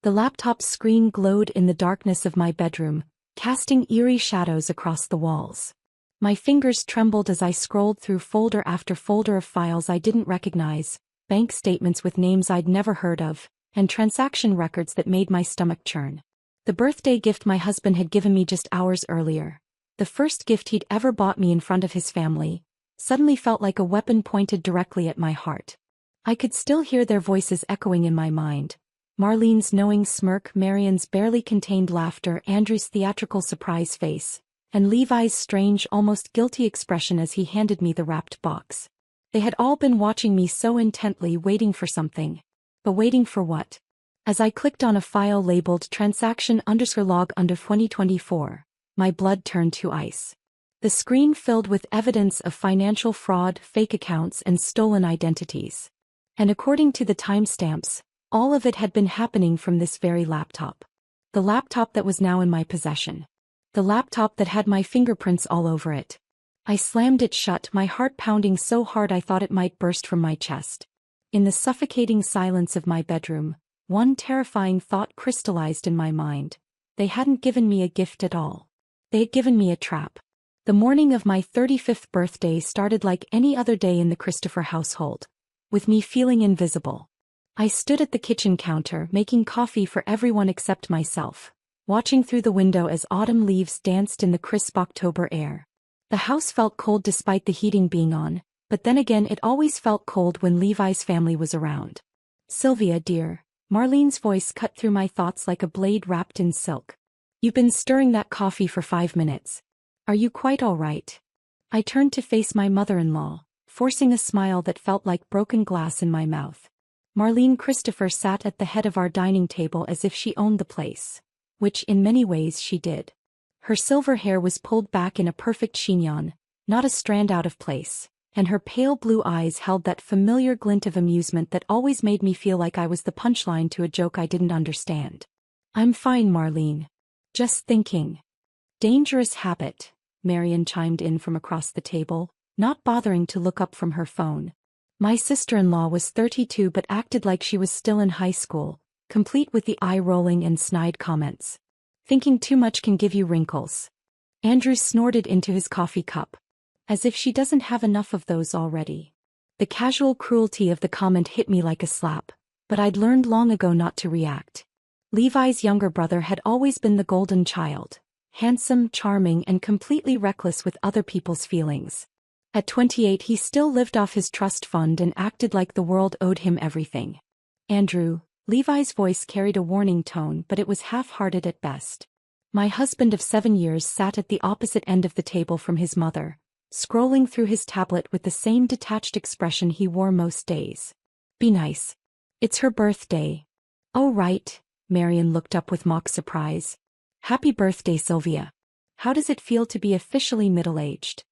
The laptop's screen glowed in the darkness of my bedroom, casting eerie shadows across the walls. My fingers trembled as I scrolled through folder after folder of files I didn't recognize, bank statements with names I'd never heard of, and transaction records that made my stomach churn. The birthday gift my husband had given me just hours earlier, the first gift he'd ever bought me in front of his family, suddenly felt like a weapon pointed directly at my heart. I could still hear their voices echoing in my mind. Marlene's knowing smirk, Marian's barely contained laughter, Andrew's theatrical surprise face, and Levi's strange, almost guilty expression as he handed me the wrapped box. They had all been watching me so intently, waiting for something. But waiting for what? As I clicked on a file labeled transaction_log under 2024, my blood turned to ice. The screen filled with evidence of financial fraud, fake accounts, and stolen identities. And according to the timestamps, all of it had been happening from this very laptop. The laptop that was now in my possession. The laptop that had my fingerprints all over it. I slammed it shut, my heart pounding so hard I thought it might burst from my chest. In the suffocating silence of my bedroom, one terrifying thought crystallized in my mind. They hadn't given me a gift at all. They had given me a trap. The morning of my 35th birthday started like any other day in the Christopher household, with me feeling invisible. I stood at the kitchen counter making coffee for everyone except myself, watching through the window as autumn leaves danced in the crisp October air. The house felt cold despite the heating being on, but then again it always felt cold when Levi's family was around. "Sylvia, dear," Marlene's voice cut through my thoughts like a blade wrapped in silk. "You've been stirring that coffee for 5 minutes. Are you quite all right?" I turned to face my mother-in-law, forcing a smile that felt like broken glass in my mouth. Marlene Christopher sat at the head of our dining table as if she owned the place, which in many ways she did. Her silver hair was pulled back in a perfect chignon, not a strand out of place, and her pale blue eyes held that familiar glint of amusement that always made me feel like I was the punchline to a joke I didn't understand. "I'm fine, Marlene. Just thinking." "Dangerous habit," Marian chimed in from across the table, not bothering to look up from her phone. My sister-in-law was 32 but acted like she was still in high school, complete with the eye-rolling and snide comments. "Thinking too much can give you wrinkles." Andrew snorted into his coffee cup. "As if she doesn't have enough of those already." The casual cruelty of the comment hit me like a slap, but I'd learned long ago not to react. Levi's younger brother had always been the golden child, handsome, charming, and completely reckless with other people's feelings. At 28 he still lived off his trust fund and acted like the world owed him everything. "Andrew," Levi's voice carried a warning tone, but it was half-hearted at best. My husband of 7 years sat at the opposite end of the table from his mother, scrolling through his tablet with the same detached expression he wore most days. "Be nice. It's her birthday." "Oh right," Marian looked up with mock surprise. "Happy birthday, Sylvia. How does it feel to be officially middle-aged?"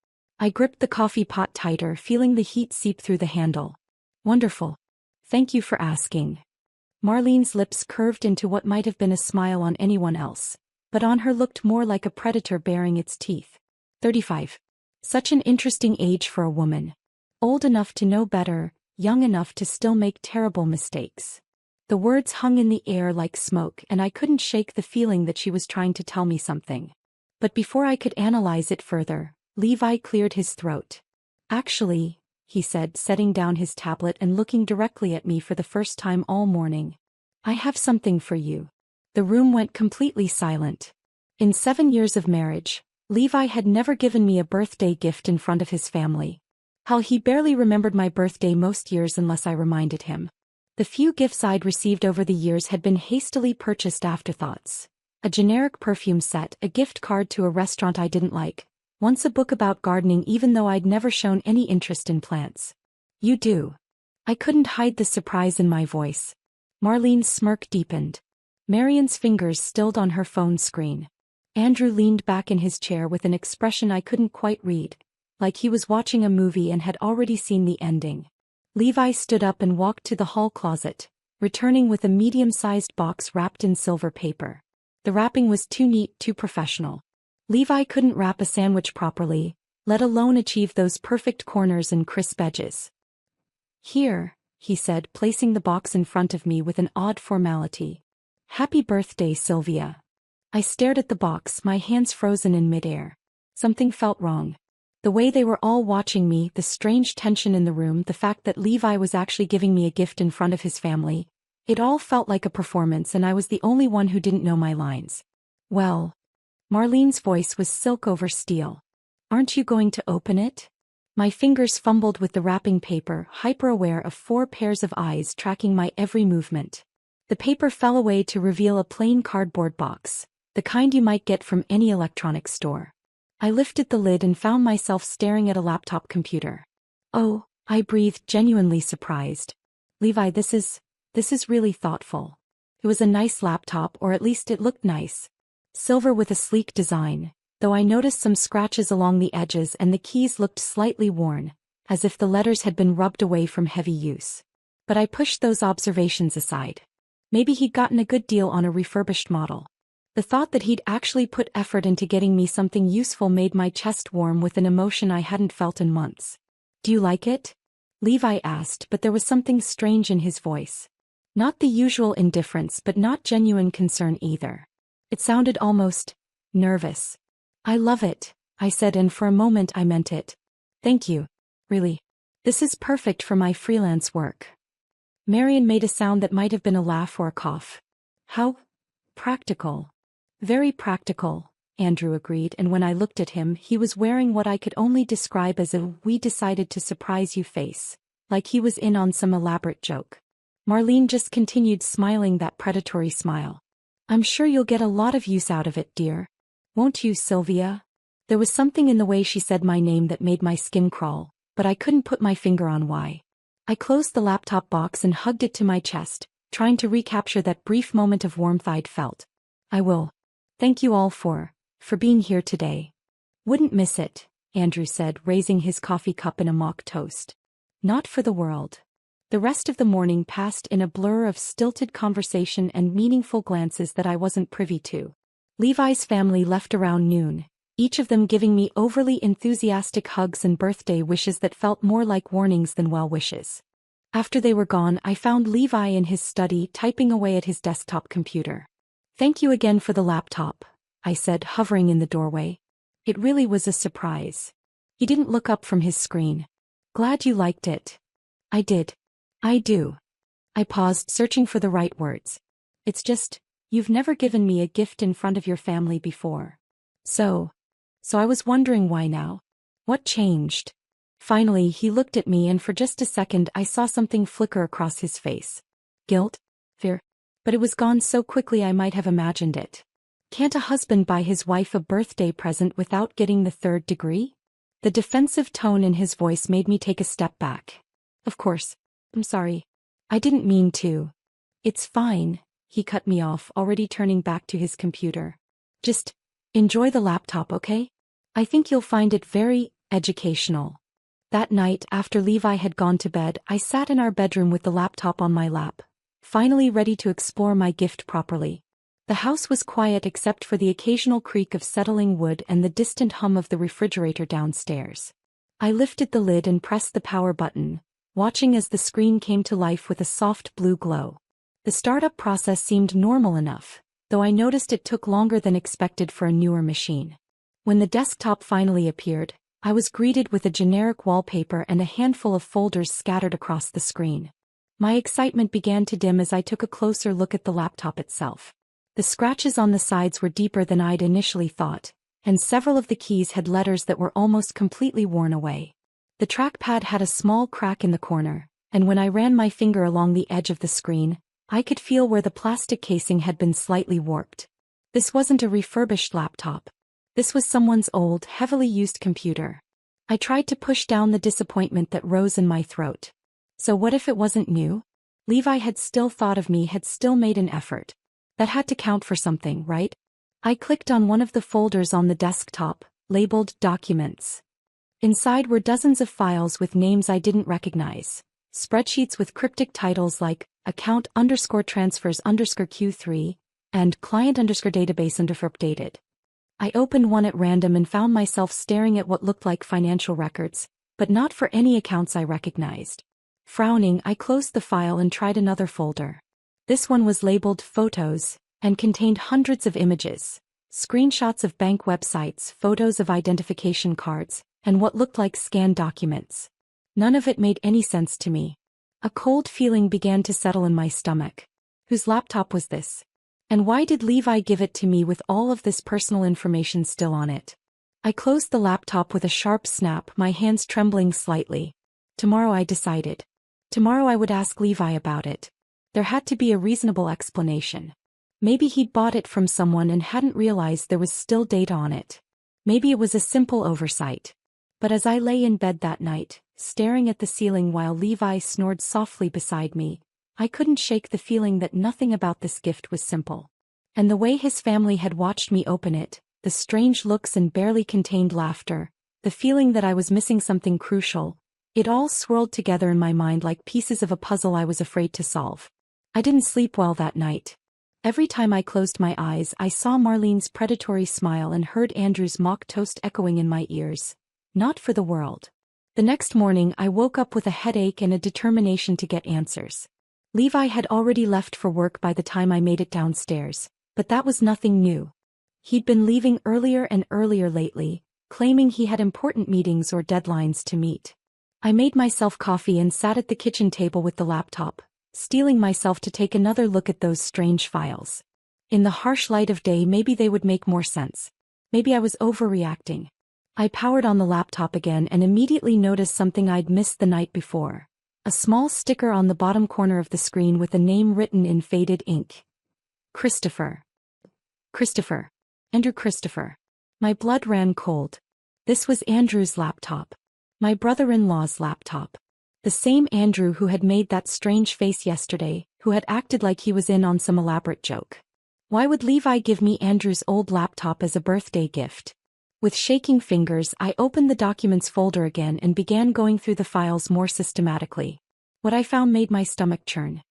I gripped the coffee pot tighter, feeling the heat seep through the handle. "Wonderful. Thank you for asking." Marlene's lips curved into what might have been a smile on anyone else, but on her looked more like a predator baring its teeth. 35. Such an interesting age for a woman. Old enough to know better, young enough to still make terrible mistakes. The words hung in the air like smoke, and I couldn't shake the feeling that she was trying to tell me something. But before I could analyze it further, Levi cleared his throat. "Actually," he said, setting down his tablet and looking directly at me for the first time all morning, "I have something for you." The room went completely silent. In 7 years of marriage, Levi had never given me a birthday gift in front of his family. Hell, he barely remembered my birthday most years unless I reminded him. The few gifts I'd received over the years had been hastily purchased afterthoughts. A generic perfume set, a gift card to a restaurant I didn't like, once a book about gardening even though I'd never shown any interest in plants. "You do?" I couldn't hide the surprise in my voice. Marlene's smirk deepened. Marian's fingers stilled on her phone screen. Andrew leaned back in his chair with an expression I couldn't quite read, like he was watching a movie and had already seen the ending. Levi stood up and walked to the hall closet, returning with a medium-sized box wrapped in silver paper. The wrapping was too neat, too professional. Levi couldn't wrap a sandwich properly, let alone achieve those perfect corners and crisp edges. "Here," he said, placing the box in front of me with an odd formality. Happy birthday, Sylvia. I stared at the box, my hands frozen in midair. Something felt wrong. The way they were all watching me, the strange tension in the room, the fact that Levi was actually giving me a gift in front of his family. It all felt like a performance and I was the only one who didn't know my lines. Well, Marlene's voice was silk over steel. Aren't you going to open it? My fingers fumbled with the wrapping paper, hyper-aware of 4 pairs of eyes tracking my every movement. The paper fell away to reveal a plain cardboard box, the kind you might get from any electronics store. I lifted the lid and found myself staring at a laptop computer. Oh, I breathed, genuinely surprised. Levi, this is really thoughtful. It was a nice laptop, or at least it looked nice. Silver with a sleek design, though I noticed some scratches along the edges and the keys looked slightly worn, as if the letters had been rubbed away from heavy use. But I pushed those observations aside. Maybe he'd gotten a good deal on a refurbished model. The thought that he'd actually put effort into getting me something useful made my chest warm with an emotion I hadn't felt in months. Do you like it? Levi asked, but there was something strange in his voice. Not the usual indifference, but not genuine concern either. It sounded almost nervous. I love it, I said, and for a moment I meant it. Thank you. Really. This is perfect for my freelance work. Marion made a sound that might have been a laugh or a cough. How practical. Very practical, Andrew agreed, and when I looked at him, he was wearing what I could only describe as a "we decided to surprise you" face, like he was in on some elaborate joke. Marlene just continued smiling that predatory smile. I'm sure you'll get a lot of use out of it, dear. Won't you, Sylvia? There was something in the way she said my name that made my skin crawl, but I couldn't put my finger on why. I closed the laptop box and hugged it to my chest, trying to recapture that brief moment of warmth I'd felt. I will. Thank you all for being here today. Wouldn't miss it, Andrew said, raising his coffee cup in a mock toast. Not for the world. The rest of the morning passed in a blur of stilted conversation and meaningful glances that I wasn't privy to. Levi's family left around noon, each of them giving me overly enthusiastic hugs and birthday wishes that felt more like warnings than well wishes. After they were gone, I found Levi in his study typing away at his desktop computer. Thank you again for the laptop, I said, hovering in the doorway. It really was a surprise. He didn't look up from his screen. Glad you liked it. I did. I do. I paused, searching for the right words. It's just, you've never given me a gift in front of your family before. So I was wondering why now. What changed? Finally, he looked at me, and for just a second I saw something flicker across his face. Guilt? Fear? But it was gone so quickly I might have imagined it. Can't a husband buy his wife a birthday present without getting the 3rd degree? The defensive tone in his voice made me take a step back. Of course. I'm sorry. I didn't mean to. It's fine, he cut me off, already turning back to his computer. Just enjoy the laptop, okay? I think you'll find it very educational. That night, after Levi had gone to bed, I sat in our bedroom with the laptop on my lap, finally ready to explore my gift properly. The house was quiet except for the occasional creak of settling wood and the distant hum of the refrigerator downstairs. I lifted the lid and pressed the power button, watching as the screen came to life with a soft blue glow. The startup process seemed normal enough, though I noticed it took longer than expected for a newer machine. When the desktop finally appeared, I was greeted with a generic wallpaper and a handful of folders scattered across the screen. My excitement began to dim as I took a closer look at the laptop itself. The scratches on the sides were deeper than I'd initially thought, and several of the keys had letters that were almost completely worn away. The trackpad had a small crack in the corner, and when I ran my finger along the edge of the screen, I could feel where the plastic casing had been slightly warped. This wasn't a refurbished laptop. This was someone's old, heavily used computer. I tried to push down the disappointment that rose in my throat. So what if it wasn't new? Levi had still thought of me, had still made an effort. That had to count for something, right? I clicked on one of the folders on the desktop, labeled Documents. Inside were dozens of files with names I didn't recognize. Spreadsheets with cryptic titles like account_transfers_Q3 and client_database_updated. I opened one at random and found myself staring at what looked like financial records, but not for any accounts I recognized. Frowning, I closed the file and tried another folder. This one was labeled Photos, and contained hundreds of images, screenshots of bank websites, photos of identification cards, and what looked like scanned documents. None of it made any sense to me. A cold feeling began to settle in my stomach. Whose laptop was this? And why did Levi give it to me with all of this personal information still on it? I closed the laptop with a sharp snap, my hands trembling slightly. Tomorrow, I decided. Tomorrow I would ask Levi about it. There had to be a reasonable explanation. Maybe he'd bought it from someone and hadn't realized there was still data on it. Maybe it was a simple oversight. But as I lay in bed that night, staring at the ceiling while Levi snored softly beside me, I couldn't shake the feeling that nothing about this gift was simple. And the way his family had watched me open it, the strange looks and barely contained laughter, the feeling that I was missing something crucial, it all swirled together in my mind like pieces of a puzzle I was afraid to solve. I didn't sleep well that night. Every time I closed my eyes, I saw Marlene's predatory smile and heard Andrew's mock toast echoing in my ears. Not for the world. The next morning, I woke up with a headache and a determination to get answers. Levi had already left for work by the time I made it downstairs, but that was nothing new. He'd been leaving earlier and earlier lately, claiming he had important meetings or deadlines to meet. I made myself coffee and sat at the kitchen table with the laptop, steeling myself to take another look at those strange files. In the harsh light of day, maybe they would make more sense. Maybe I was overreacting. I powered on the laptop again and immediately noticed something I'd missed the night before. A small sticker on the bottom corner of the screen with a name written in faded ink. Christopher. Christopher. Andrew Christopher. My blood ran cold. This was Andrew's laptop. My brother-in-law's laptop. The same Andrew who had made that strange face yesterday, who had acted like he was in on some elaborate joke. Why would Levi give me Andrew's old laptop as a birthday gift? With shaking fingers, I opened the documents folder again and began going through the files more systematically. What I found made my stomach churn.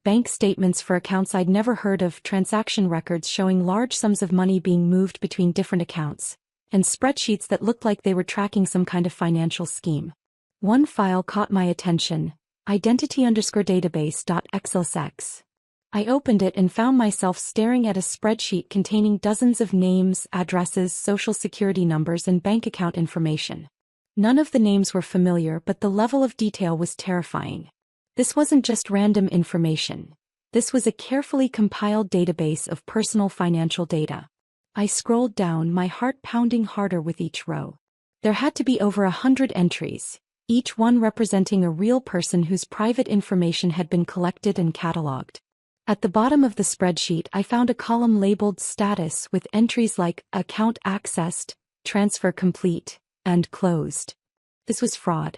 Bank statements for accounts I'd never heard of, transaction records showing large sums of money being moved between different accounts, and spreadsheets that looked like they were tracking some kind of financial scheme. One file caught my attention, identity_database.xlsx. I opened it and found myself staring at a spreadsheet containing dozens of names, addresses, social security numbers, and bank account information. None of the names were familiar, but the level of detail was terrifying. This wasn't just random information. This was a carefully compiled database of personal financial data. I scrolled down, my heart pounding harder with each row. There had to be over 100 entries, each one representing a real person whose private information had been collected and cataloged. At the bottom of the spreadsheet, I found a column labeled Status with entries like Account Accessed, Transfer Complete, and Closed. This was fraud.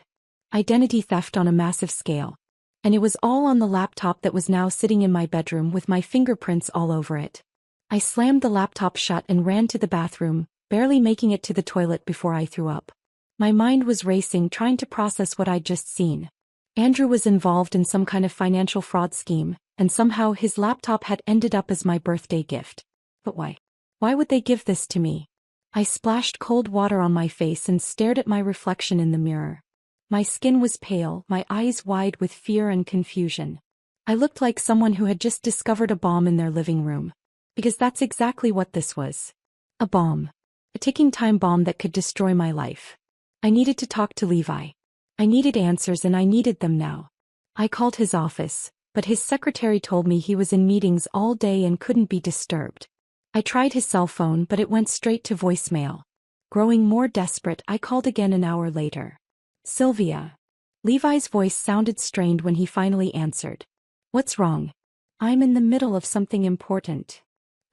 Identity theft on a massive scale. And it was all on the laptop that was now sitting in my bedroom with my fingerprints all over it. I slammed the laptop shut and ran to the bathroom, barely making it to the toilet before I threw up. My mind was racing, trying to process what I'd just seen. Andrew was involved in some kind of financial fraud scheme, and somehow his laptop had ended up as my birthday gift. But why? Why would they give this to me? I splashed cold water on my face and stared at my reflection in the mirror. My skin was pale, my eyes wide with fear and confusion. I looked like someone who had just discovered a bomb in their living room. Because that's exactly what this was. A bomb. A ticking time bomb that could destroy my life. I needed to talk to Levi. I needed answers, and I needed them now. I called his office, but his secretary told me he was in meetings all day and couldn't be disturbed. I tried his cell phone, but it went straight to voicemail. Growing more desperate, I called again an hour later. Sylvia. Levi's voice sounded strained when he finally answered. What's wrong? I'm in the middle of something important.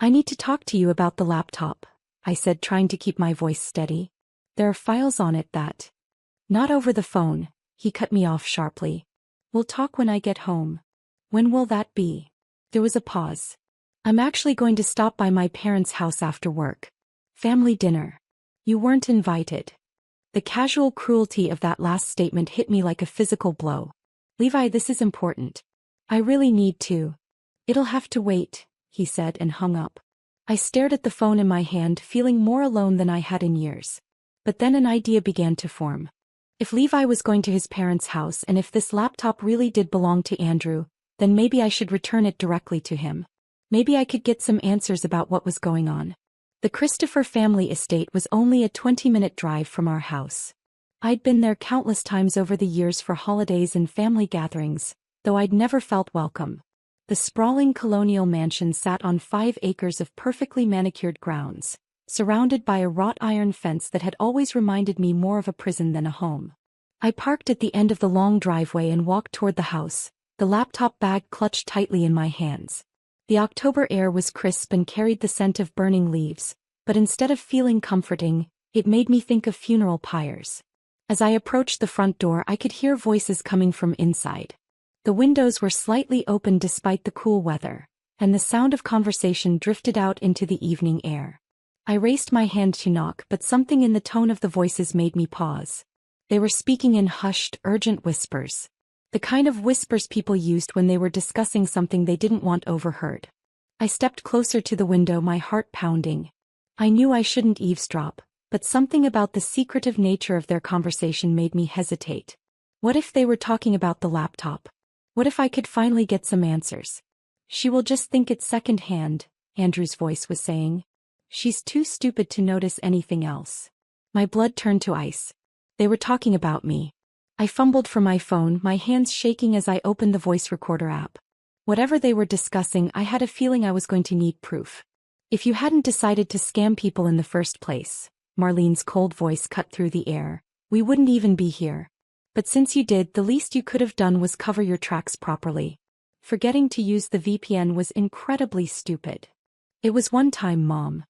I need to talk to you about the laptop, I said, trying to keep my voice steady. There are files on it that... Not over the phone, he cut me off sharply. We'll talk when I get home. When will that be? There was a pause. I'm actually going to stop by my parents' house after work. Family dinner. You weren't invited. The casual cruelty of that last statement hit me like a physical blow. Levi, this is important. I really need to. It'll have to wait, he said and hung up. I stared at the phone in my hand, feeling more alone than I had in years. But then an idea began to form. If Levi was going to his parents' house and if this laptop really did belong to Andrew, Then maybe I should return it directly to him. Maybe I could get some answers about what was going on. The Christopher family estate was only a 20-minute drive from our house. I'd been there countless times over the years for holidays and family gatherings, though I'd never felt welcome. The sprawling colonial mansion sat on 5 acres of perfectly manicured grounds, surrounded by a wrought iron fence that had always reminded me more of a prison than a home. I parked at the end of the long driveway and walked toward the house, the laptop bag clutched tightly in my hands. The October air was crisp and carried the scent of burning leaves, but instead of feeling comforting, it made me think of funeral pyres. As I approached the front door, I could hear voices coming from inside. The windows were slightly open despite the cool weather, and the sound of conversation drifted out into the evening air. I raised my hand to knock, but something in the tone of the voices made me pause. They were speaking in hushed, urgent whispers. The kind of whispers people used when they were discussing something they didn't want overheard. I stepped closer to the window, my heart pounding. I knew I shouldn't eavesdrop, but something about the secretive nature of their conversation made me hesitate. What if they were talking about the laptop? What if I could finally get some answers? She will just think it's second-hand, Andrew's voice was saying. She's too stupid to notice anything else. My blood turned to ice. They were talking about me. I fumbled for my phone, my hands shaking as I opened the voice recorder app. Whatever they were discussing, I had a feeling I was going to need proof. If you hadn't decided to scam people in the first place, Marlene's cold voice cut through the air, we wouldn't even be here. But since you did, the least you could have done was cover your tracks properly. Forgetting to use the VPN was incredibly stupid. It was one time, Mom.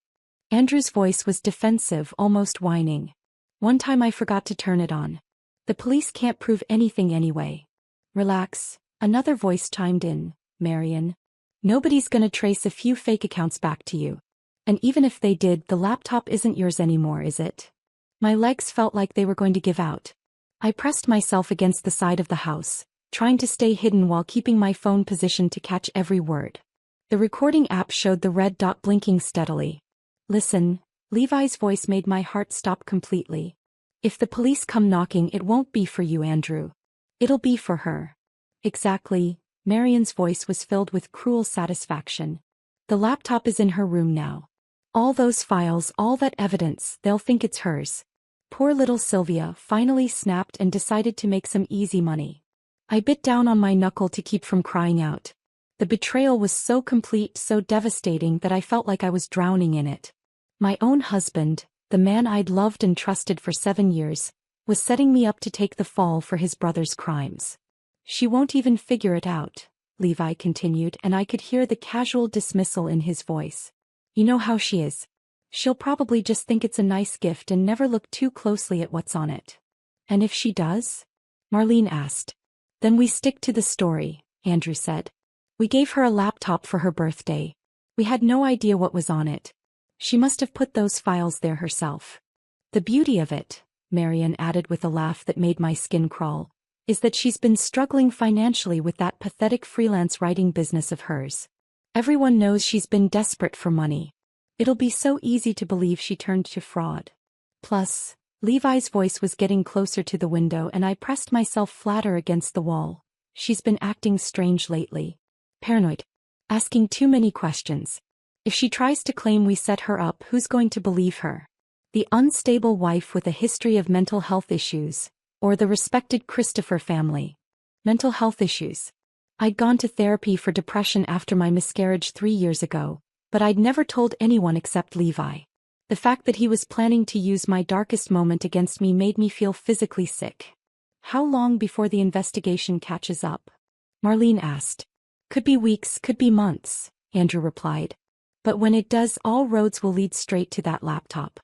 Andrew's voice was defensive, almost whining. One time I forgot to turn it on. The police can't prove anything anyway. Relax, another voice chimed in, Marion. Nobody's gonna trace a few fake accounts back to you. And even if they did, the laptop isn't yours anymore, is it? My legs felt like they were going to give out. I pressed myself against the side of the house, trying to stay hidden while keeping my phone positioned to catch every word. The recording app showed the red dot blinking steadily. Listen, Levi's voice made my heart stop completely. If the police come knocking, it won't be for you, Andrew. It'll be for her. Exactly, Marion's voice was filled with cruel satisfaction. The laptop is in her room now. All those files, all that evidence, they'll think it's hers. Poor little Sylvia finally snapped and decided to make some easy money. I bit down on my knuckle to keep from crying out. The betrayal was so complete, so devastating that I felt like I was drowning in it. My own husband, the man I'd loved and trusted for 7 years, was setting me up to take the fall for his brother's crimes. She won't even figure it out, Levi continued, and I could hear the casual dismissal in his voice. You know how she is. She'll probably just think it's a nice gift and never look too closely at what's on it. And if she does? Marlene asked. Then we stick to the story, Andrew said. We gave her a laptop for her birthday. We had no idea what was on it. She must have put those files there herself. The beauty of it, Marion added with a laugh that made my skin crawl, is that she's been struggling financially with that pathetic freelance writing business of hers. Everyone knows she's been desperate for money. It'll be so easy to believe she turned to fraud. Plus, Levi's voice was getting closer to the window and I pressed myself flatter against the wall. She's been acting strange lately. Paranoid. Asking too many questions. If she tries to claim we set her up, who's going to believe her? The unstable wife with a history of mental health issues, or the respected Christopher family? Mental health issues. I'd gone to therapy for depression after my miscarriage 3 years ago, but I'd never told anyone except Levi. The fact that he was planning to use my darkest moment against me made me feel physically sick. How long before the investigation catches up? Marlene asked. Could be weeks, could be months, Andrew replied. But when it does, all roads will lead straight to that laptop.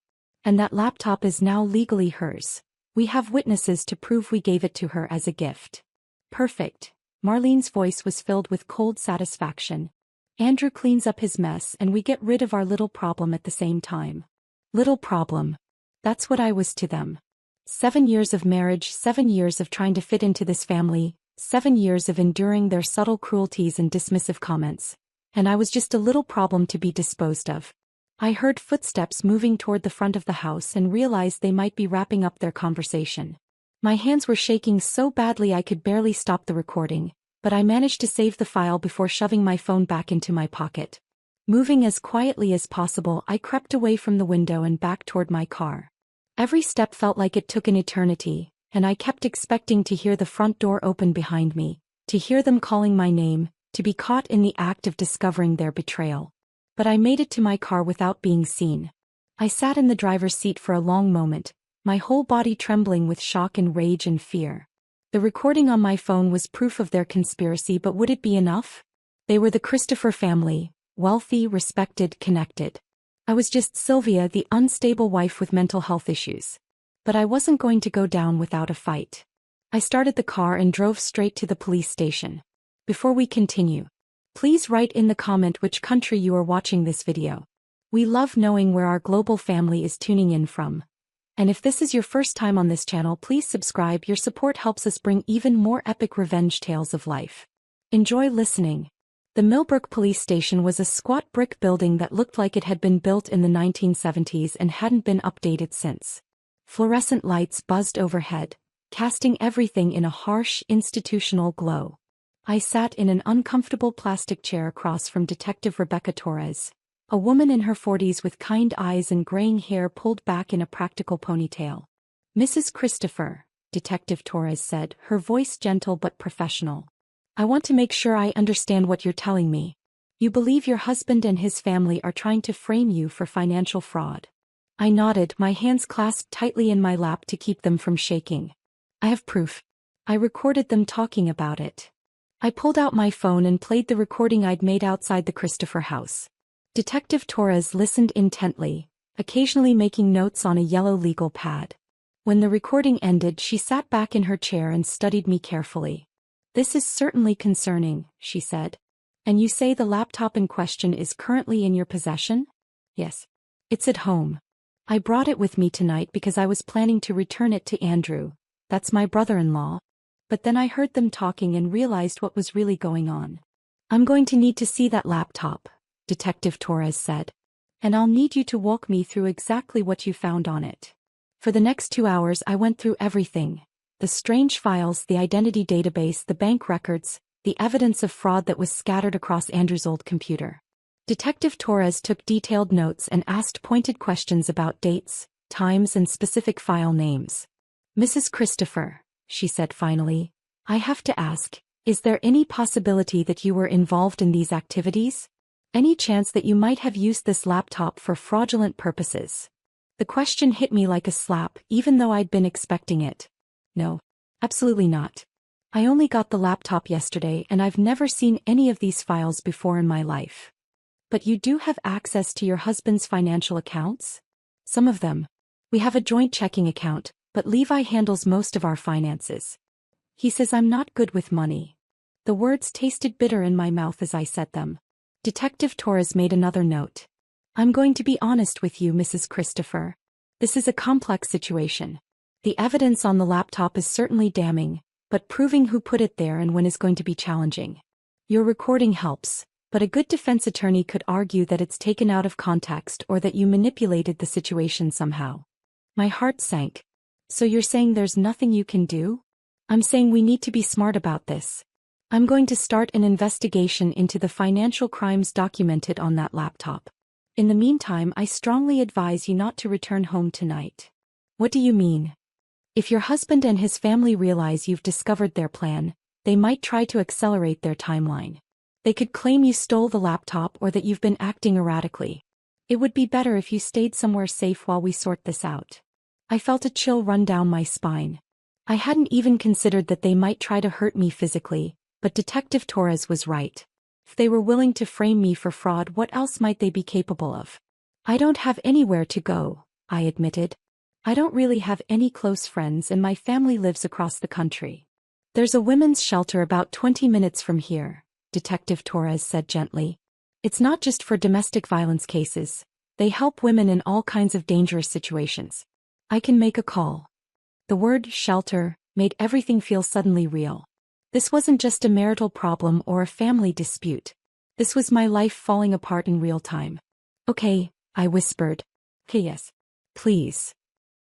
And that laptop is now legally hers. We have witnesses to prove we gave it to her as a gift. Perfect. Marlene's voice was filled with cold satisfaction. Andrew cleans up his mess and we get rid of our little problem at the same time. Little problem. That's what I was to them. 7 years of marriage, 7 years of trying to fit into this family, 7 years of enduring their subtle cruelties and dismissive comments. And I was just a little problem to be disposed of. I heard footsteps moving toward the front of the house and realized they might be wrapping up their conversation. My hands were shaking so badly I could barely stop the recording, but I managed to save the file before shoving my phone back into my pocket. Moving as quietly as possible, I crept away from the window and back toward my car. Every step felt like it took an eternity, and I kept expecting to hear the front door open behind me, to hear them calling my name, to be caught in the act of discovering their betrayal. But I made it to my car without being seen. I sat in the driver's seat for a long moment, my whole body trembling with shock and rage and fear. The recording on my phone was proof of their conspiracy, but would it be enough? They were the Christopher family, wealthy, respected, connected. I was just Sylvia, the unstable wife with mental health issues. But I wasn't going to go down without a fight. I started the car and drove straight to the police station. Before we continue, please write in the comment which country you are watching this video. We love knowing where our global family is tuning in from. And if this is your first time on this channel, please subscribe. Your support helps us bring even more epic revenge tales of life. Enjoy listening. The Millbrook Police Station was a squat brick building that looked like it had been built in the 1970s and hadn't been updated since. Fluorescent lights buzzed overhead, casting everything in a harsh, institutional glow. I sat in an uncomfortable plastic chair across from Detective Rebecca Torres, a woman in her 40s with kind eyes and graying hair pulled back in a practical ponytail. "Mrs. Christopher," Detective Torres said, her voice gentle but professional. "I want to make sure I understand what you're telling me. You believe your husband and his family are trying to frame you for financial fraud." I nodded, my hands clasped tightly in my lap to keep them from shaking. "I have proof. I recorded them talking about it." I pulled out my phone and played the recording I'd made outside the Christopher house. Detective Torres listened intently, occasionally making notes on a yellow legal pad. When the recording ended, she sat back in her chair and studied me carefully. "This is certainly concerning," she said. "And you say the laptop in question is currently in your possession?" "Yes. It's at home. I brought it with me tonight because I was planning to return it to Andrew, that's my brother-in-law. But then I heard them talking and realized what was really going on." "I'm going to need to see that laptop," Detective Torres said. "And I'll need you to walk me through exactly what you found on it." For the next 2 hours I went through everything. The strange files, the identity database, the bank records, the evidence of fraud that was scattered across Andrew's old computer. Detective Torres took detailed notes and asked pointed questions about dates, times, and specific file names. "Mrs. Christopher," she said finally, "I have to ask, is there any possibility that you were involved in these activities? Any chance that you might have used this laptop for fraudulent purposes?" The question hit me like a slap, even though I'd been expecting it. "No, absolutely not. I only got the laptop yesterday and I've never seen any of these files before in my life." "But you do have access to your husband's financial accounts?" "Some of them. We have a joint checking account, but Levi handles most of our finances. He says I'm not good with money." The words tasted bitter in my mouth as I said them. Detective Torres made another note. "I'm going to be honest with you, Mrs. Christopher. This is a complex situation. The evidence on the laptop is certainly damning, but proving who put it there and when is going to be challenging. Your recording helps, but a good defense attorney could argue that it's taken out of context or that you manipulated the situation somehow." My heart sank. "So you're saying there's nothing you can do?" "I'm saying we need to be smart about this. I'm going to start an investigation into the financial crimes documented on that laptop. In the meantime, I strongly advise you not to return home tonight." "What do you mean?" "If your husband and his family realize you've discovered their plan, they might try to accelerate their timeline. They could claim you stole the laptop or that you've been acting erratically. It would be better if you stayed somewhere safe while we sort this out." I felt a chill run down my spine. I hadn't even considered that they might try to hurt me physically, but Detective Torres was right. If they were willing to frame me for fraud, what else might they be capable of? "I don't have anywhere to go," I admitted. "I don't really have any close friends and my family lives across the country." "There's a women's shelter about 20 minutes from here," Detective Torres said gently. "It's not just for domestic violence cases. They help women in all kinds of dangerous situations. I can make a call." The word shelter made everything feel suddenly real. This wasn't just a marital problem or a family dispute. This was my life falling apart in real time. "Okay," I whispered. "Okay, yes. Please."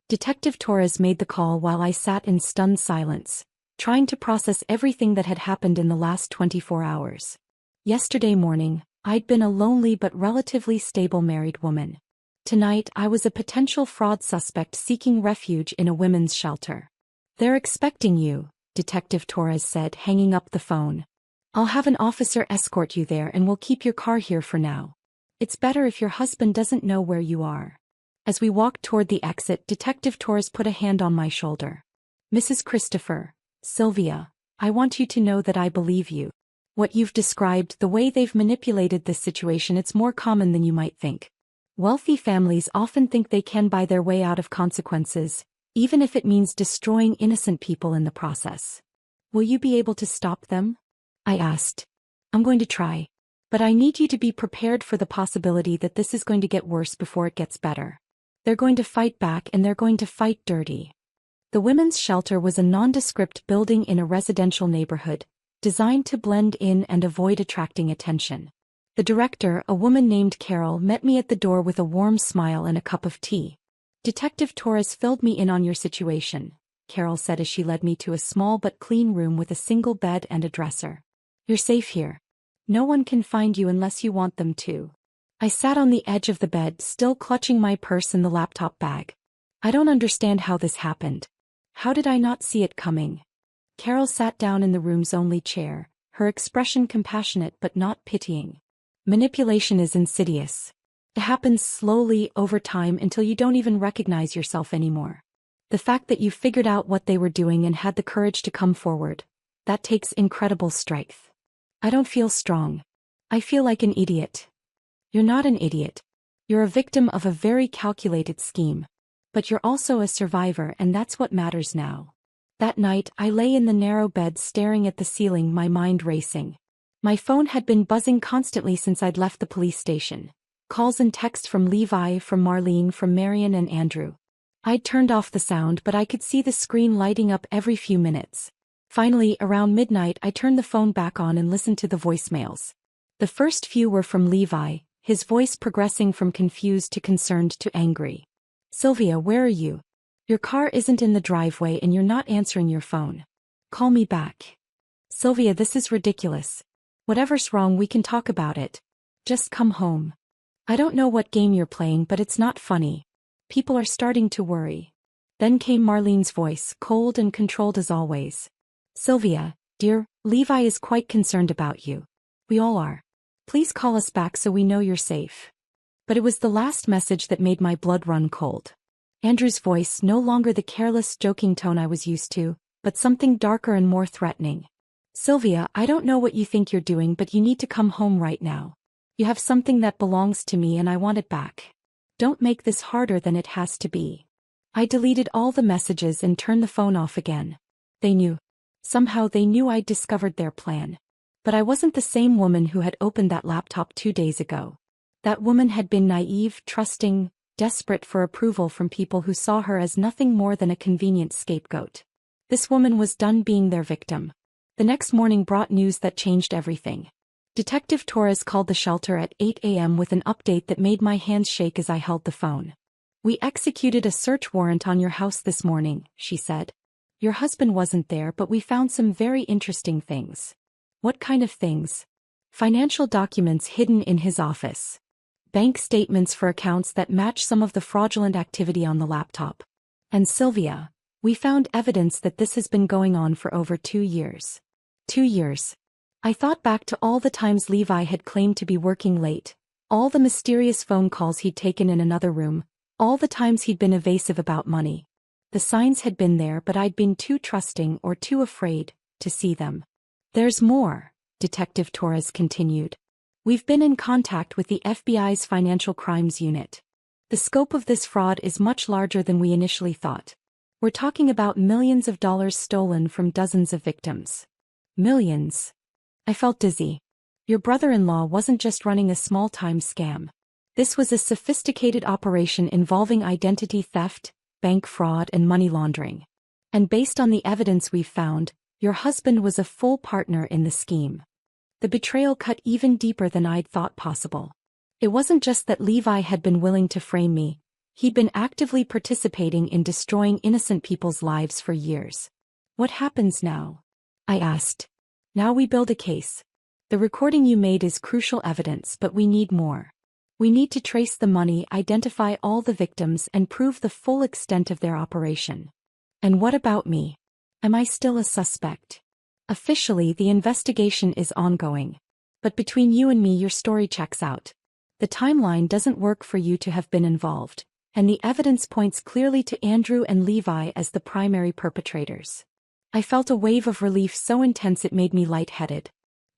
Detective Torres made the call while I sat in stunned silence, trying to process everything that had happened in the last 24 hours. Yesterday morning, I'd been a lonely but relatively stable married woman. Tonight I was a potential fraud suspect seeking refuge in a women's shelter. "They're expecting you," Detective Torres said, hanging up the phone. "I'll have an officer escort you there and we'll keep your car here for now. It's better if your husband doesn't know where you are." As we walked toward the exit, Detective Torres put a hand on my shoulder. "Mrs. Christopher, Sylvia, I want you to know that I believe you. What you've described, the way they've manipulated this situation, it's more common than you might think. Wealthy families often think they can buy their way out of consequences, even if it means destroying innocent people in the process. Will you be able to stop them?" I asked. "I'm going to try. But I need you to be prepared for the possibility that this is going to get worse before it gets better. They're going to fight back and they're going to fight dirty." The women's shelter was a nondescript building in a residential neighborhood, designed to blend in and avoid attracting attention. The director, a woman named Carol, met me at the door with a warm smile and a cup of tea. "Detective Torres filled me in on your situation," Carol said as she led me to a small but clean room with a single bed and a dresser. "You're safe here. No one can find you unless you want them to." I sat on the edge of the bed, still clutching my purse and the laptop bag. "I don't understand how this happened. How did I not see it coming?" Carol sat down in the room's only chair, her expression compassionate but not pitying. "Manipulation is insidious. It happens slowly over time until you don't even recognize yourself anymore. The fact that you figured out what they were doing and had the courage to come forward, that takes incredible strength. I don't feel strong. I feel like an idiot." "You're not an idiot. You're a victim of a very calculated scheme. But you're also a survivor, and that's what matters now." That night, I lay in the narrow bed staring at the ceiling, my mind racing. My phone had been buzzing constantly since I'd left the police station. Calls and texts from Levi, from Marlene, from Marion and Andrew. I'd turned off the sound, but I could see the screen lighting up every few minutes. Finally, around midnight, I turned the phone back on and listened to the voicemails. The first few were from Levi, his voice progressing from confused to concerned to angry. "Sylvia, where are you? Your car isn't in the driveway and you're not answering your phone. Call me back. Sylvia, this is ridiculous. Whatever's wrong, we can talk about it. Just come home. I don't know what game you're playing, but it's not funny. People are starting to worry." Then came Marlene's voice, cold and controlled as always. "Sylvia, dear, Levi is quite concerned about you. We all are. Please call us back so we know you're safe." But it was the last message that made my blood run cold. Andrew's voice, no longer the careless, joking tone I was used to, but something darker and more threatening. "Sylvia, I don't know what you think you're doing, but you need to come home right now. You have something that belongs to me and I want it back. Don't make this harder than it has to be." I deleted all the messages and turned the phone off again. They knew. Somehow they knew I'd discovered their plan. But I wasn't the same woman who had opened that laptop 2 days ago. That woman had been naive, trusting, desperate for approval from people who saw her as nothing more than a convenient scapegoat. This woman was done being their victim. The next morning brought news that changed everything. Detective Torres called the shelter at 8 a.m. with an update that made my hands shake as I held the phone. "We executed a search warrant on your house this morning," she said. "Your husband wasn't there, but we found some very interesting things." "What kind of things?" "Financial documents hidden in his office. Bank statements for accounts that match some of the fraudulent activity on the laptop. And Sylvia, we found evidence that this has been going on for over 2 years. 2 years. I thought back to all the times Levi had claimed to be working late, all the mysterious phone calls he'd taken in another room, all the times he'd been evasive about money. The signs had been there, but I'd been too trusting or too afraid to see them. "There's more," Detective Torres continued. "We've been in contact with the FBI's Financial Crimes Unit. The scope of this fraud is much larger than we initially thought. We're talking about millions of dollars stolen from dozens of victims." "Millions?" I felt dizzy. Your brother-in-law wasn't just running a small-time scam. This was a sophisticated operation involving identity theft, bank fraud, and money laundering. And based on the evidence we've found, your husband was a full partner in the scheme. The betrayal cut even deeper than I'd thought possible. It wasn't just that Levi had been willing to frame me, he'd been actively participating in destroying innocent people's lives for years. What happens now? I asked. Now we build a case. The recording you made is crucial evidence, but we need more. We need to trace the money, identify all the victims, and prove the full extent of their operation. And what about me? Am I still a suspect? Officially, the investigation is ongoing. But between you and me, your story checks out. The timeline doesn't work for you to have been involved, and the evidence points clearly to Andrew and Levi as the primary perpetrators. I felt a wave of relief so intense it made me lightheaded.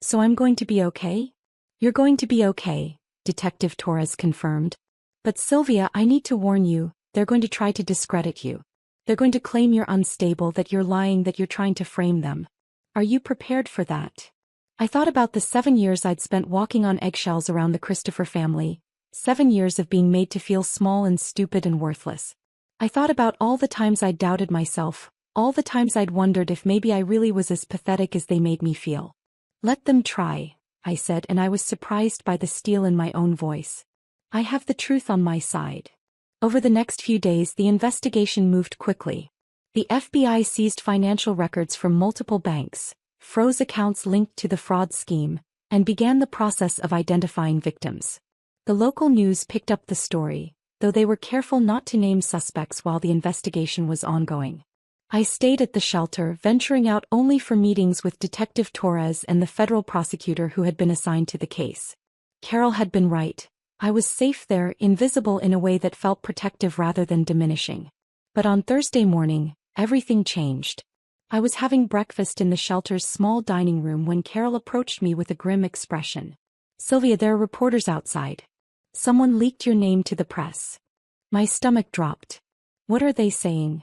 So I'm going to be okay? You're going to be okay, Detective Torres confirmed. But Sylvia, I need to warn you, they're going to try to discredit you. They're going to claim you're unstable, that you're lying, that you're trying to frame them. Are you prepared for that? I thought about the 7 years I'd spent walking on eggshells around the Christopher family, 7 years of being made to feel small and stupid and worthless. I thought about all the times I'd doubted myself, all the times I'd wondered if maybe I really was as pathetic as they made me feel. Let them try, I said, and I was surprised by the steel in my own voice. I have the truth on my side. Over the next few days, the investigation moved quickly. The FBI seized financial records from multiple banks, froze accounts linked to the fraud scheme, and began the process of identifying victims. The local news picked up the story, though they were careful not to name suspects while the investigation was ongoing. I stayed at the shelter, venturing out only for meetings with Detective Torres and the federal prosecutor who had been assigned to the case. Carol had been right. I was safe there, invisible in a way that felt protective rather than diminishing. But on Thursday morning, everything changed. I was having breakfast in the shelter's small dining room when Carol approached me with a grim expression. Sylvia, there are reporters outside. Someone leaked your name to the press. My stomach dropped. What are they saying?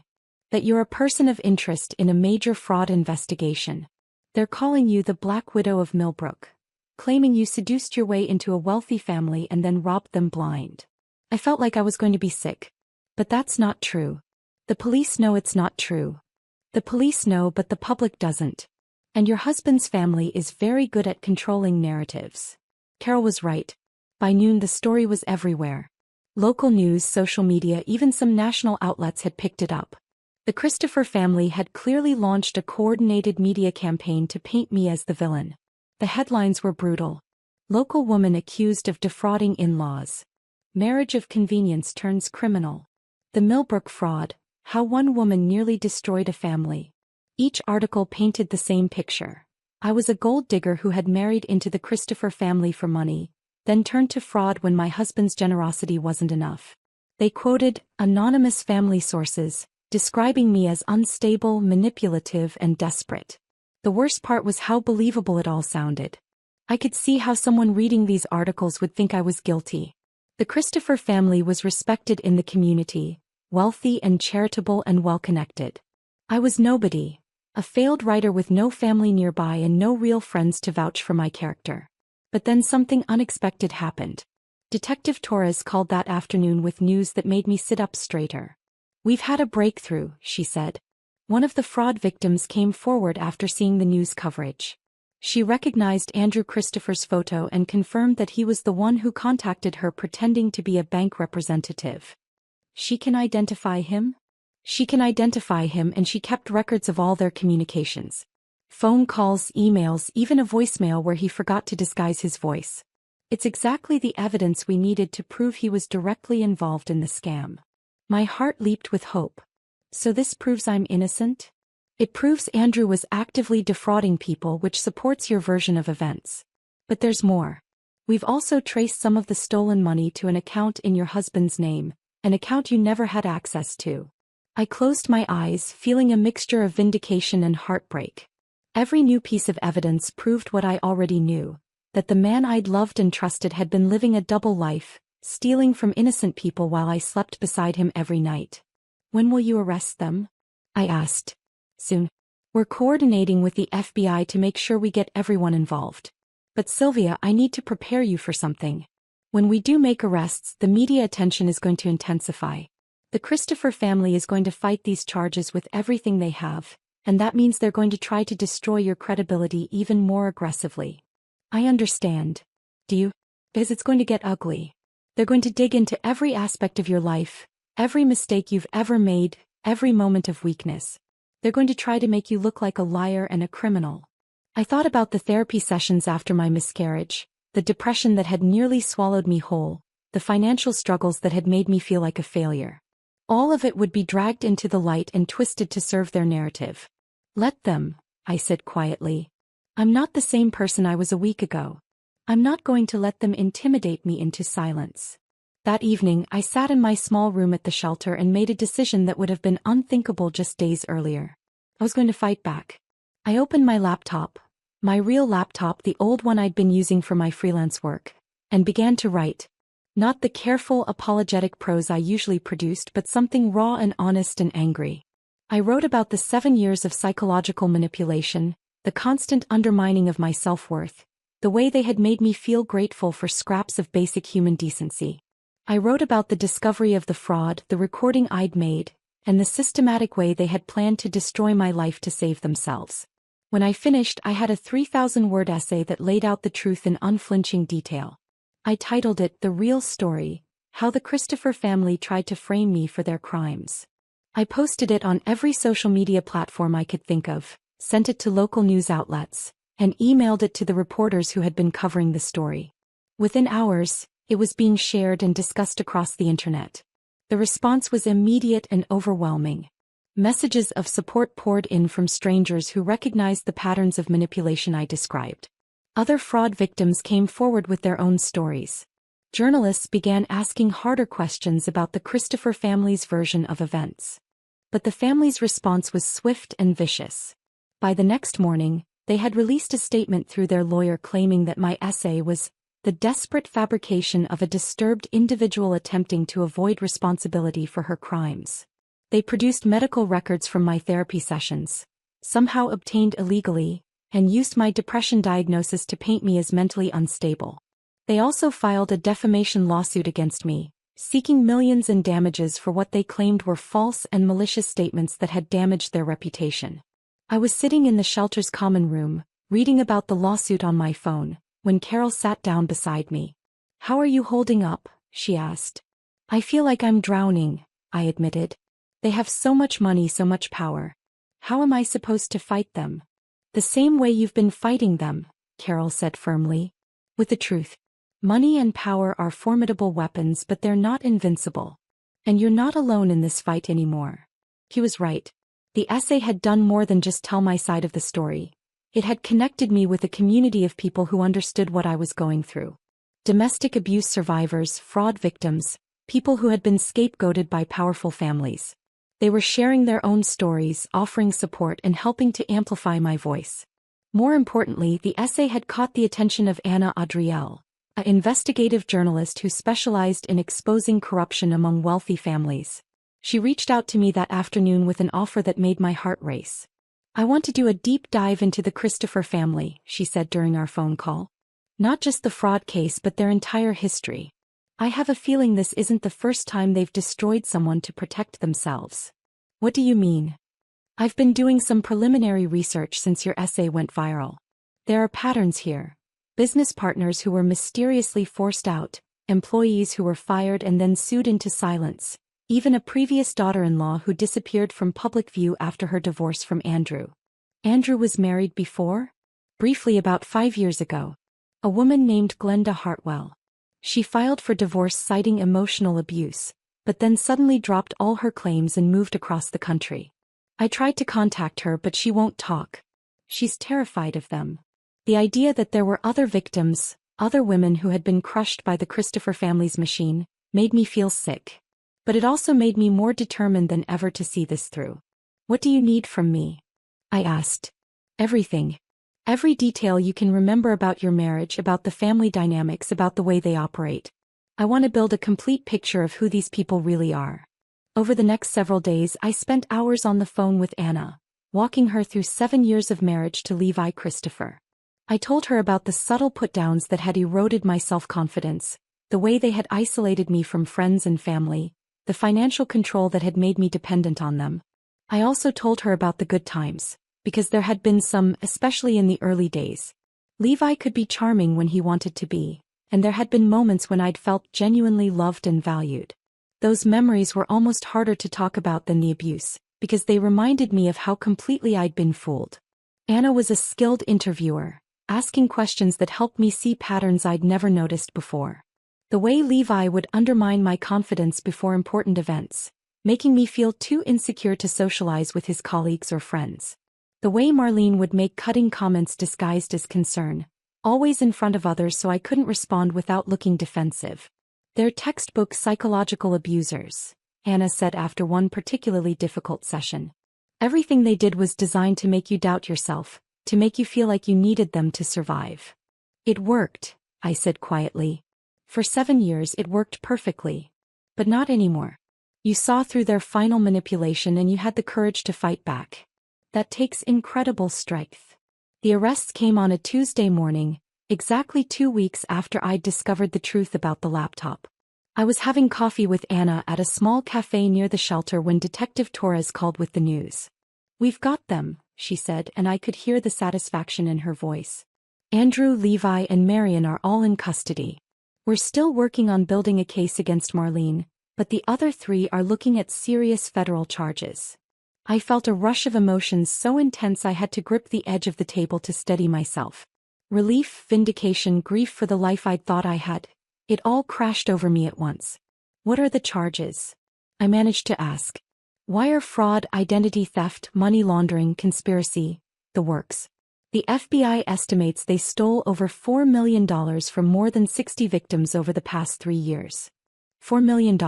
That you're a person of interest in a major fraud investigation. They're calling you the Black Widow of Millbrook, claiming you seduced your way into a wealthy family and then robbed them blind. I felt like I was going to be sick. But that's not true. The police know it's not true. The police know, but the public doesn't. And your husband's family is very good at controlling narratives. Carol was right. By noon, the story was everywhere. Local news, social media, even some national outlets had picked it up. The Christopher family had clearly launched a coordinated media campaign to paint me as the villain. The headlines were brutal. Local woman accused of defrauding in-laws. Marriage of convenience turns criminal. The Millbrook fraud, how one woman nearly destroyed a family. Each article painted the same picture. I was a gold digger who had married into the Christopher family for money, then turned to fraud when my husband's generosity wasn't enough. They quoted anonymous family sources, describing me as unstable, manipulative, and desperate. The worst part was how believable it all sounded. I could see how someone reading these articles would think I was guilty. The Christopher family was respected in the community, wealthy and charitable and well-connected. I was nobody, a failed writer with no family nearby and no real friends to vouch for my character. But then something unexpected happened. Detective Torres called that afternoon with news that made me sit up straighter. "We've had a breakthrough," she said. One of the fraud victims came forward after seeing the news coverage. She recognized Andrew Christopher's photo and confirmed that he was the one who contacted her pretending to be a bank representative. She can identify him? She can identify him, and she kept records of all their communications. Phone calls, emails, even a voicemail where he forgot to disguise his voice. It's exactly the evidence we needed to prove he was directly involved in the scam. My heart leaped with hope. So this proves I'm innocent? It proves Andrew was actively defrauding people, which supports your version of events. But there's more. We've also traced some of the stolen money to an account in your husband's name, an account you never had access to. I closed my eyes, feeling a mixture of vindication and heartbreak. Every new piece of evidence proved what I already knew, that the man I'd loved and trusted had been living a double life, stealing from innocent people while I slept beside him every night. "When will you arrest them?" I asked. "Soon. We're coordinating with the FBI to make sure we get everyone involved. But Sylvia, I need to prepare you for something. When we do make arrests, the media attention is going to intensify. The Christopher family is going to fight these charges with everything they have, and that means they're going to try to destroy your credibility even more aggressively." "I understand. Do you? Because it's going to get ugly. They're going to dig into every aspect of your life, every mistake you've ever made, every moment of weakness. They're going to try to make you look like a liar and a criminal. I thought about the therapy sessions after my miscarriage, the depression that had nearly swallowed me whole, the financial struggles that had made me feel like a failure. All of it would be dragged into the light and twisted to serve their narrative. Let them, I said quietly. I'm not the same person I was a week ago. I'm not going to let them intimidate me into silence. That evening, I sat in my small room at the shelter and made a decision that would have been unthinkable just days earlier. I was going to fight back. I opened my laptop, my real laptop, the old one I'd been using for my freelance work, and began to write. Not the careful, apologetic prose I usually produced, but something raw and honest and angry. I wrote about the 7 years of psychological manipulation, the constant undermining of my self-worth, the way they had made me feel grateful for scraps of basic human decency. I wrote about the discovery of the fraud, the recording I'd made, and the systematic way they had planned to destroy my life to save themselves. When I finished, I had a 3,000-word essay that laid out the truth in unflinching detail. I titled it The Real Story: How the Christopher Family Tried to Frame Me for Their Crimes. I posted it on every social media platform I could think of, sent it to local news outlets, and emailed it to the reporters who had been covering the story. Within hours, it was being shared and discussed across the internet. The response was immediate and overwhelming. Messages of support poured in from strangers who recognized the patterns of manipulation I described. Other fraud victims came forward with their own stories. Journalists began asking harder questions about the Christopher family's version of events. But the family's response was swift and vicious. By the next morning, they had released a statement through their lawyer claiming that my essay was the desperate fabrication of a disturbed individual attempting to avoid responsibility for her crimes. They produced medical records from my therapy sessions, somehow obtained illegally, and used my depression diagnosis to paint me as mentally unstable. They also filed a defamation lawsuit against me, seeking millions in damages for what they claimed were false and malicious statements that had damaged their reputation. I was sitting in the shelter's common room, reading about the lawsuit on my phone, when Carol sat down beside me. "How are you holding up?" she asked. "I feel like I'm drowning," I admitted. "They have so much money, so much power. How am I supposed to fight them?" "The same way you've been fighting them," Carol said firmly. "With the truth. Money and power are formidable weapons, but they're not invincible. And you're not alone in this fight anymore." He was right. The essay had done more than just tell my side of the story. It had connected me with a community of people who understood what I was going through. Domestic abuse survivors, fraud victims, people who had been scapegoated by powerful families. They were sharing their own stories, offering support and helping to amplify my voice. More importantly, the essay had caught the attention of Anna Adriel, an investigative journalist who specialized in exposing corruption among wealthy families. She reached out to me that afternoon with an offer that made my heart race. "I want to do a deep dive into the Christopher family," she said during our phone call. "Not just the fraud case, but their entire history. I have a feeling this isn't the first time they've destroyed someone to protect themselves." "What do you mean?" "I've been doing some preliminary research since your essay went viral. There are patterns here. Business partners who were mysteriously forced out, employees who were fired and then sued into silence, even a previous daughter-in-law who disappeared from public view after her divorce from Andrew." "Andrew was married before?" "Briefly, about 5 years ago. A woman named Glenda Hartwell. She filed for divorce citing emotional abuse, but then suddenly dropped all her claims and moved across the country. I tried to contact her, but she won't talk. She's terrified of them. The idea that there were other victims, other women who had been crushed by the Christopher family's machine, made me feel sick. But it also made me more determined than ever to see this through." "What do you need from me?" I asked. "Everything. Every detail you can remember about your marriage, about the family dynamics, about the way they operate. I want to build a complete picture of who these people really are." Over the next several days, I spent hours on the phone with Anna, walking her through 7 years of marriage to Levi Christopher. I told her about the subtle put-downs that had eroded my self-confidence, the way they had isolated me from friends and family, the financial control that had made me dependent on them. I also told her about the good times, because there had been some, especially in the early days. Levi could be charming when he wanted to be, and there had been moments when I'd felt genuinely loved and valued. Those memories were almost harder to talk about than the abuse, because they reminded me of how completely I'd been fooled. Anna was a skilled interviewer, asking questions that helped me see patterns I'd never noticed before. The way Levi would undermine my confidence before important events, making me feel too insecure to socialize with his colleagues or friends. The way Marlene would make cutting comments disguised as concern, always in front of others so I couldn't respond without looking defensive. They're textbook psychological abusers, Anna said after one particularly difficult session. Everything they did was designed to make you doubt yourself, to make you feel like you needed them to survive. It worked, I said quietly. For 7 years it worked perfectly. But not anymore. You saw through their final manipulation and you had the courage to fight back. That takes incredible strength. The arrests came on a Tuesday morning, exactly 2 weeks after I'd discovered the truth about the laptop. I was having coffee with Anna at a small cafe near the shelter when Detective Torres called with the news. "We've got them," she said, and I could hear the satisfaction in her voice. "Andrew, Levi, and Marion are all in custody. We're still working on building a case against Marlene, but the other 3 are looking at serious federal charges." I felt a rush of emotions so intense I had to grip the edge of the table to steady myself. Relief, vindication, grief for the life I'd thought I had. It all crashed over me at once. "What are the charges?" I managed to ask. "Wire fraud, identity theft, money laundering, conspiracy, the works." The FBI estimates they stole over $4 million from more than 60 victims over the past 3 years. $4 million.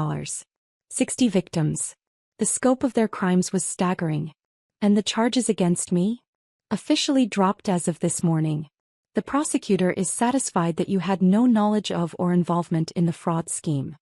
60 victims. The scope of their crimes was staggering. And the charges against me? Officially dropped as of this morning. The prosecutor is satisfied that you had no knowledge of or involvement in the fraud scheme.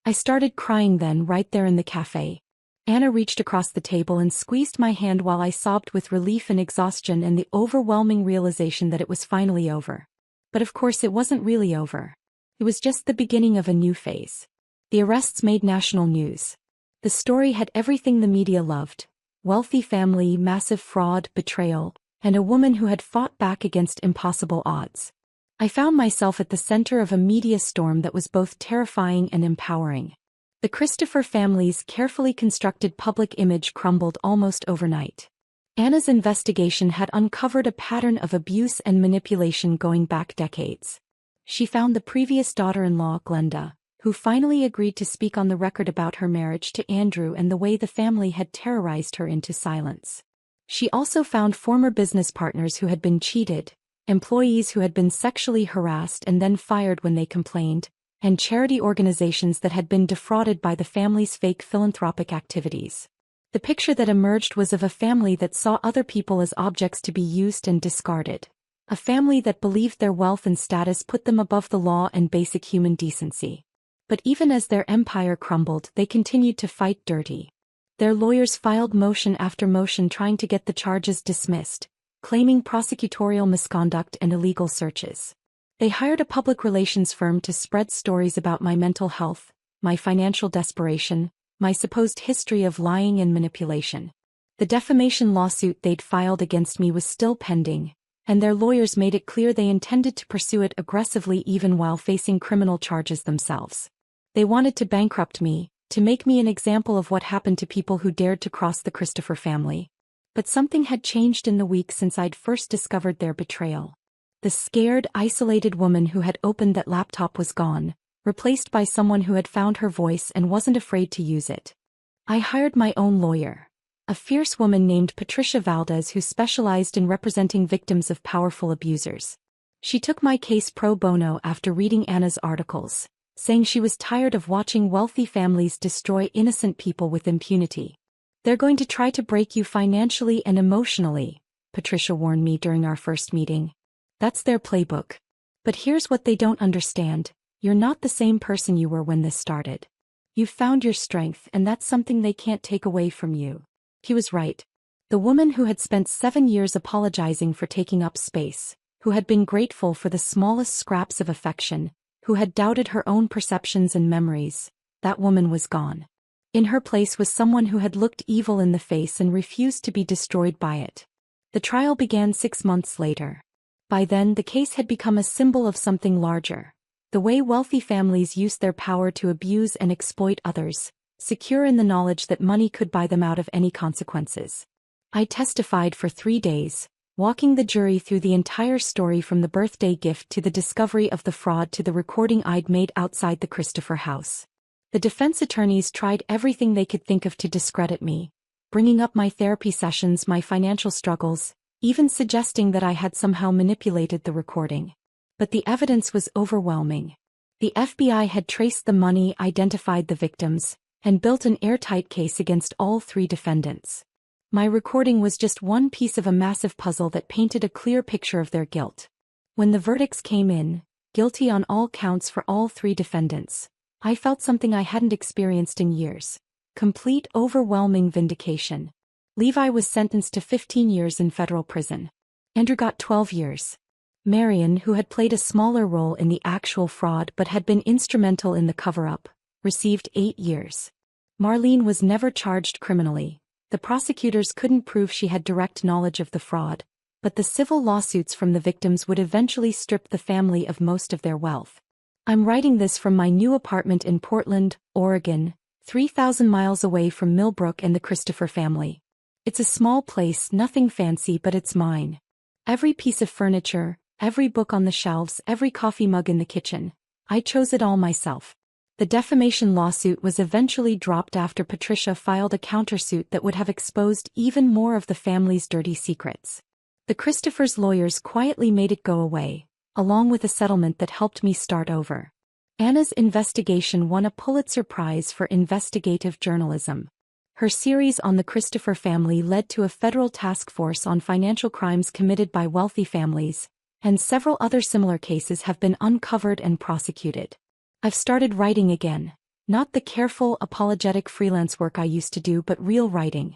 I started crying then right there in the cafe. Anna reached across the table and squeezed my hand while I sobbed with relief and exhaustion and the overwhelming realization that it was finally over. But of course it wasn't really over. It was just the beginning of a new phase. The arrests made national news. The story had everything the media loved: wealthy family, massive fraud, betrayal, and a woman who had fought back against impossible odds. I found myself at the center of a media storm that was both terrifying and empowering. The Christopher family's carefully constructed public image crumbled almost overnight. Anna's investigation had uncovered a pattern of abuse and manipulation going back decades. She found the previous daughter-in-law, Glenda, who finally agreed to speak on the record about her marriage to Andrew and the way the family had terrorized her into silence. She also found former business partners who had been cheated, employees who had been sexually harassed and then fired when they complained, and charity organizations that had been defrauded by the family's fake philanthropic activities. The picture that emerged was of a family that saw other people as objects to be used and discarded. A family that believed their wealth and status put them above the law and basic human decency. But even as their empire crumbled, they continued to fight dirty. Their lawyers filed motion after motion trying to get the charges dismissed, claiming prosecutorial misconduct and illegal searches. They hired a public relations firm to spread stories about my mental health, my financial desperation, my supposed history of lying and manipulation. The defamation lawsuit they'd filed against me was still pending, and their lawyers made it clear they intended to pursue it aggressively even while facing criminal charges themselves. They wanted to bankrupt me, to make me an example of what happened to people who dared to cross the Christopher family. But something had changed in the week since I'd first discovered their betrayal. The scared, isolated woman who had opened that laptop was gone, replaced by someone who had found her voice and wasn't afraid to use it. I hired my own lawyer, a fierce woman named Patricia Valdez who specialized in representing victims of powerful abusers. She took my case pro bono after reading Anna's articles, saying she was tired of watching wealthy families destroy innocent people with impunity. "They're going to try to break you financially and emotionally," Patricia warned me during our first meeting. "That's their playbook. But here's what they don't understand: you're not the same person you were when this started. You've found your strength, and that's something they can't take away from you." He was right. The woman who had spent 7 years apologizing for taking up space, who had been grateful for the smallest scraps of affection, who had doubted her own perceptions and memories, that woman was gone. In her place was someone who had looked evil in the face and refused to be destroyed by it. The trial began 6 months later. By then, the case had become a symbol of something larger: the way wealthy families used their power to abuse and exploit others, secure in the knowledge that money could buy them out of any consequences. I testified for 3 days, walking the jury through the entire story from the birthday gift to the discovery of the fraud to the recording I'd made outside the Christopher house. The defense attorneys tried everything they could think of to discredit me, bringing up my therapy sessions, my financial struggles, even suggesting that I had somehow manipulated the recording. But the evidence was overwhelming. The FBI had traced the money, identified the victims, and built an airtight case against all 3 defendants. My recording was just one piece of a massive puzzle that painted a clear picture of their guilt. When the verdicts came in, guilty on all counts for all 3 defendants, I felt something I hadn't experienced in years. Complete, overwhelming vindication. Levi was sentenced to 15 years in federal prison. Andrew got 12 years. Marion, who had played a smaller role in the actual fraud but had been instrumental in the cover-up, received 8 years. Marlene was never charged criminally. The prosecutors couldn't prove she had direct knowledge of the fraud, but the civil lawsuits from the victims would eventually strip the family of most of their wealth. I'm writing this from my new apartment in Portland, Oregon, 3,000 miles away from Millbrook and the Christopher family. It's a small place, nothing fancy, but it's mine. Every piece of furniture, every book on the shelves, every coffee mug in the kitchen, I chose it all myself. The defamation lawsuit was eventually dropped after Patricia filed a countersuit that would have exposed even more of the family's dirty secrets. The Christophers' lawyers quietly made it go away, along with a settlement that helped me start over. Anna's investigation won a Pulitzer Prize for investigative journalism. Her series on the Christopher family led to a federal task force on financial crimes committed by wealthy families, and several other similar cases have been uncovered and prosecuted. I've started writing again. Not the careful, apologetic freelance work I used to do, but real writing.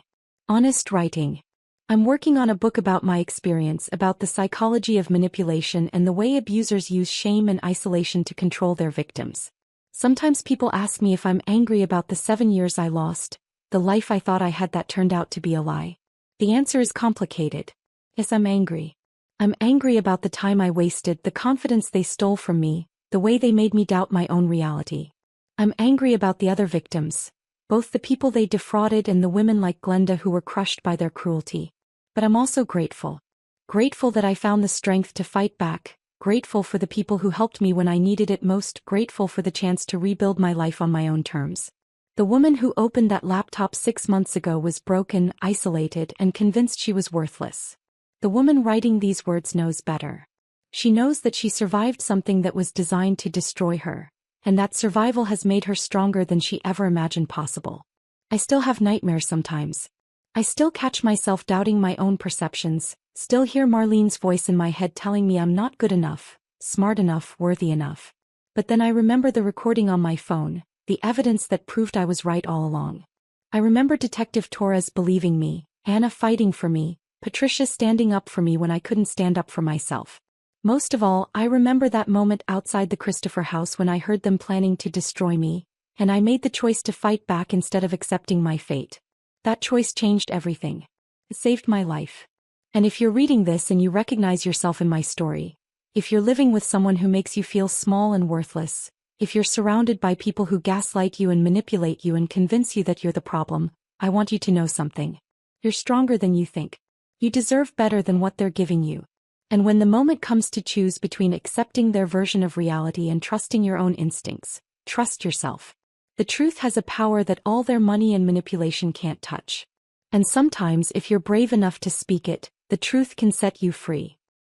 Honest writing. I'm working on a book about my experience, about the psychology of manipulation and the way abusers use shame and isolation to control their victims. Sometimes people ask me if I'm angry about the 7 years I lost, the life I thought I had that turned out to be a lie. The answer is complicated. Yes, I'm angry. I'm angry about the time I wasted, the confidence they stole from me, the way they made me doubt my own reality. I'm angry about the other victims, both the people they defrauded and the women like Glenda who were crushed by their cruelty. But I'm also grateful. Grateful that I found the strength to fight back, grateful for the people who helped me when I needed it most, grateful for the chance to rebuild my life on my own terms. The woman who opened that laptop 6 months ago was broken, isolated, and convinced she was worthless. The woman writing these words knows better. She knows that she survived something that was designed to destroy her, and that survival has made her stronger than she ever imagined possible. I still have nightmares sometimes. I still catch myself doubting my own perceptions, still hear Marlene's voice in my head telling me I'm not good enough, smart enough, worthy enough. But then I remember the recording on my phone, the evidence that proved I was right all along. I remember Detective Torres believing me, Anna fighting for me, Patricia standing up for me when I couldn't stand up for myself. Most of all, I remember that moment outside the Christopher house when I heard them planning to destroy me, and I made the choice to fight back instead of accepting my fate. That choice changed everything. It saved my life. And if you're reading this and you recognize yourself in my story, if you're living with someone who makes you feel small and worthless, if you're surrounded by people who gaslight you and manipulate you and convince you that you're the problem, I want you to know something. You're stronger than you think. You deserve better than what they're giving you. And when the moment comes to choose between accepting their version of reality and trusting your own instincts, trust yourself. The truth has a power that all their money and manipulation can't touch. And sometimes if you're brave enough to speak it, the truth can set you free.